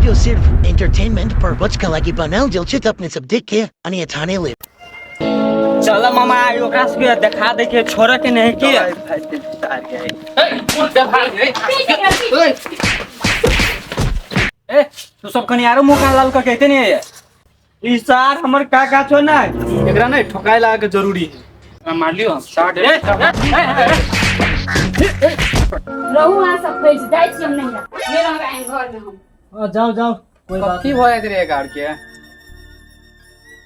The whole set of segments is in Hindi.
व्हिडिओ सिर्फ एंटरटेनमेंट पर्पज का लागि बनाल गेल छै त अपने सब देख के अनि ठाने ले। चल मामा ओकरा से देखा दे के छोड़ के नहीं की ए तू सब कनी आरो मुंह लाल का कहते नहीं है ई सार हमर काका छो ना एकरा नहीं ठोकाय ला के जरूरी है मार लियो हम साठ रहू आ सब पैस जाय छी हम नहीं मेरा आए घर में हम जाओ जाओ कोई बात की भय रे गाड़ के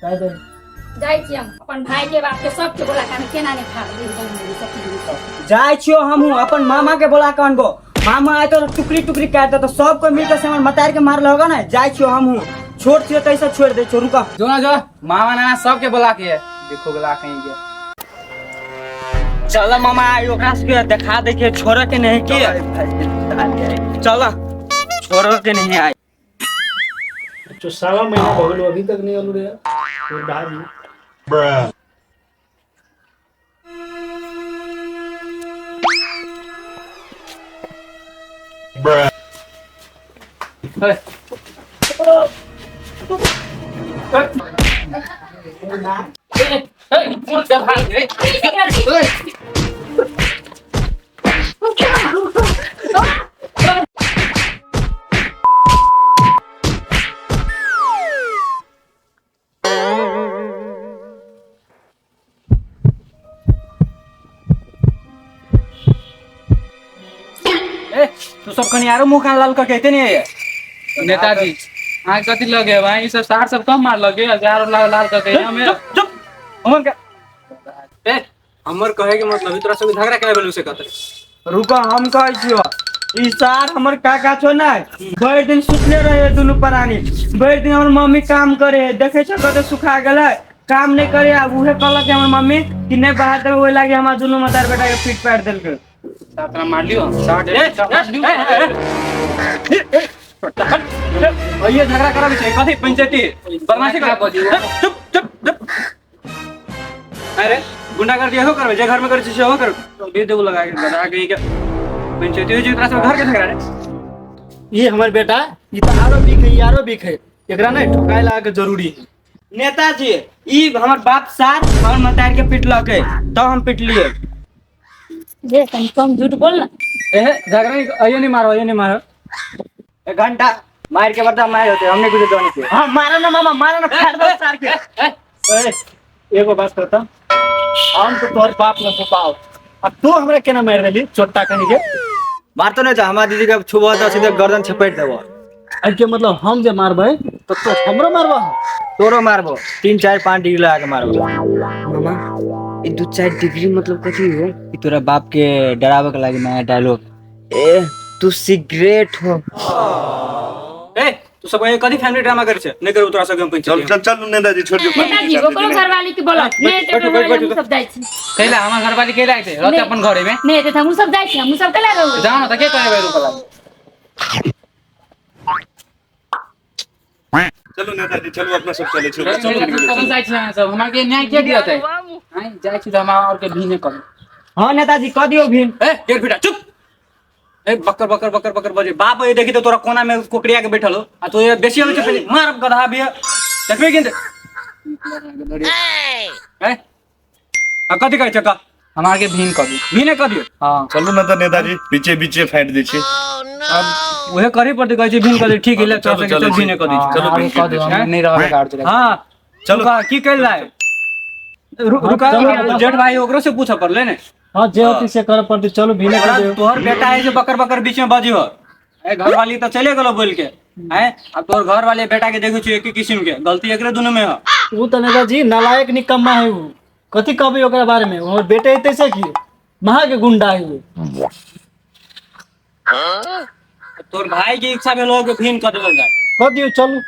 जाय दे जाय छी हम अपन भाई के बात के सब के बोला कान केना ने खा दे जाय छियो हमहू अपन मामा के बोला कान गो मामा आए तो टुकड़ी टुकड़ी काट दे तो सबको मिलकर से हमर मतार के मार होगा ना जाय छियो हमहू छोड़ छियो तैसे छोड़ दे छो रुका जो ना जो मामा नाना सब के बोला के देखो गला कहीं के चल मामा ओकरा से देखा दे के छोड़ के नहीं की चल छोड़ के नहीं आई तो सावा महीना हो गलो अभी तक नहीं आलू रे तो दादी तू सब कनी आरो मुंह लाल का कहते नहीं है नेताजी आय कथि लगे भाई सब सार सब कम मार लगे हजार लाल लाल करके हमें चुप हमन का ए हमर कहे के मतलब तोरा सब झगड़ा करे बोलू से कहत रुका हम कहै छियो ई सार हमर काका छो ना भर दिन सुतले रहे दुनु प्राणी भर दिन हमर मम्मी काम करे देखे छ कते सुखा गेलै काम नहीं करे अब उहे कहलक कि हमर मम्मी कि नहीं बाहर देबे ओइ लागे हमरा दुनु मतार बेटा के पीट पाट देलकै सातना मार लियो साठ ये झगड़ा कराबे छै कथि पंचायती बदमाशी कर चुप चुप चुप अरे गुंडागर्दी हो करबे जे घर में करे छै हो कर दे देबो लगा के गधा गई के पंचायती हो जे तोरा सब घर के झगड़ा रे ये हमर बेटा ई तो आरो बिक है यारो बिक है एकरा नहीं ठोकाय ला के जरूरी है नेताजी ई हमर बाप सार हमर मतार के पिटलक तो हम पिटलिए जे कम कम झूठ बोल ना ए झगड़ा आइए नहीं मारो एक घंटा मार के बता मार होते हमने कुछ जाने के हां मारा ना मामा मारा ना फाड़ दो सार के ए एगो बात करता हम तो तोर बाप न छुपाओ अब तू हमरा केना मार देली छोटा कनी के मार तो नहीं था हमार दीदी का छुबा तो सीधे गर्दन छपेट देबो आज के मतलब हम जे मारबै तो हमरो मारबा तोरो मारबो 3-4-5 डिग्री लगा के मारबो मामा ये 2-4 डिग्री मतलब कथी हो कि तोरा बाप के डरावे के लागे नया डायलॉग ए तू सिगरेट हो ए तू सब ये कदी फैमिली ड्रामा करे छे नहीं कर उतरा सके हम पंचायत चल चल नेताजी छोड़ दो नेताजी ओकरो घरवाली के बोला नहीं ते हम सब जाय छी कैला हमर घर वाली कैला आइते रहते अपन घरे में नहीं ते हम सब जाय छी हम सब कला रहू जाओ ना त के करे भाई रुपला चलो नेताजी चलो अपना सब चले चलो कौन जाय छी सब हमरा के न्याय के दिया थे हां जाय छी त हम और के भी नहीं कर हां नेताजी क दियो भीन ए डेढ़ फीटा चुप ए बकर बकर बकर बकर बजे बाप ये देखी तो तोरा कोना में कोकड़िया के बैठल हो आ तो ये बेसी होय छै पहले मार गधा बिया देखबे किन ए आ कथि कहै छ का हमरा के भीन कर दी भीने क दियो हां चलो ना तो नेताजी पीछे पीछे फाइट दी छी अब ओहे करी पड़ते कहै छै भीन क दे ठीक है चल चल भीने क दी चलो भीन कर दो नहीं रहे गाड़ चले हां चलो। चलो की कहल जाए रुका जेठ भाई ओकरो से पूछ पड़ले ने हां जे होती से कर पड़ती चलो भीने कर दे तोहर बेटा है जो बकर बकर बीच में बाजी हो ए घर वाली तो चले गेलो बोल के हैं अब तोहर घर वाले बेटा के देखै छी एक किस्म के गलती एकरे दोनों में हो वो तो नेताजी नालायक निकम्मा है वो कथी कहबे ओकरा बारे में हमर बेटे एते से की महा के गुंडा है वो तोर भाई की इच्छा भेलो के भीन क देल जाए कह दियो चलो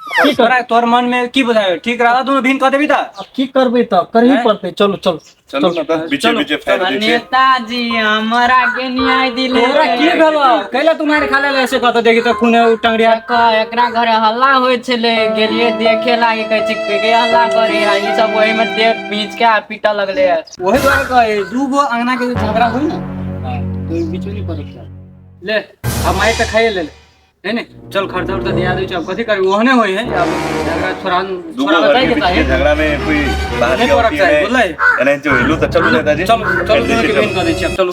की तोरा तोर मन में की बुझायो ठीक रहा तू भीन क देबी त अब की करबे त करही पड़ते चलो चलो चलो ना तो पीछे पीछे फाइट दी छी नेताजी हमरा के न्याय दिले तोरा की भेलो कैला तुम्हारे खाले ऐसे कहत देखी तो खूने टंगड़िया एकरा घरे हल्ला होय छले गेलिए देखे लागे कहै छी के हल्ला करे आ ई सब ओहि में देख बीच के पीटा लगले ओहे द्वारा कहे दू गो अंगना के झगड़ा होई ना तो बीच में पड़े ले अब माई त खाए ले है ने चल खर्चा उर्चा दिया दे अब कथी करी ओहने होई है अब झगड़ा छोरा दूगो छोरा घर बताई के के बीच चाहे में झगड़ा में कोई बाहर नहीं की परक होती चाहे है बोले नहीं जो हेलो तो चलो नेताजी चलो चलो फाइट दोनों दीजिए, के बहन कर दे छी अब चलो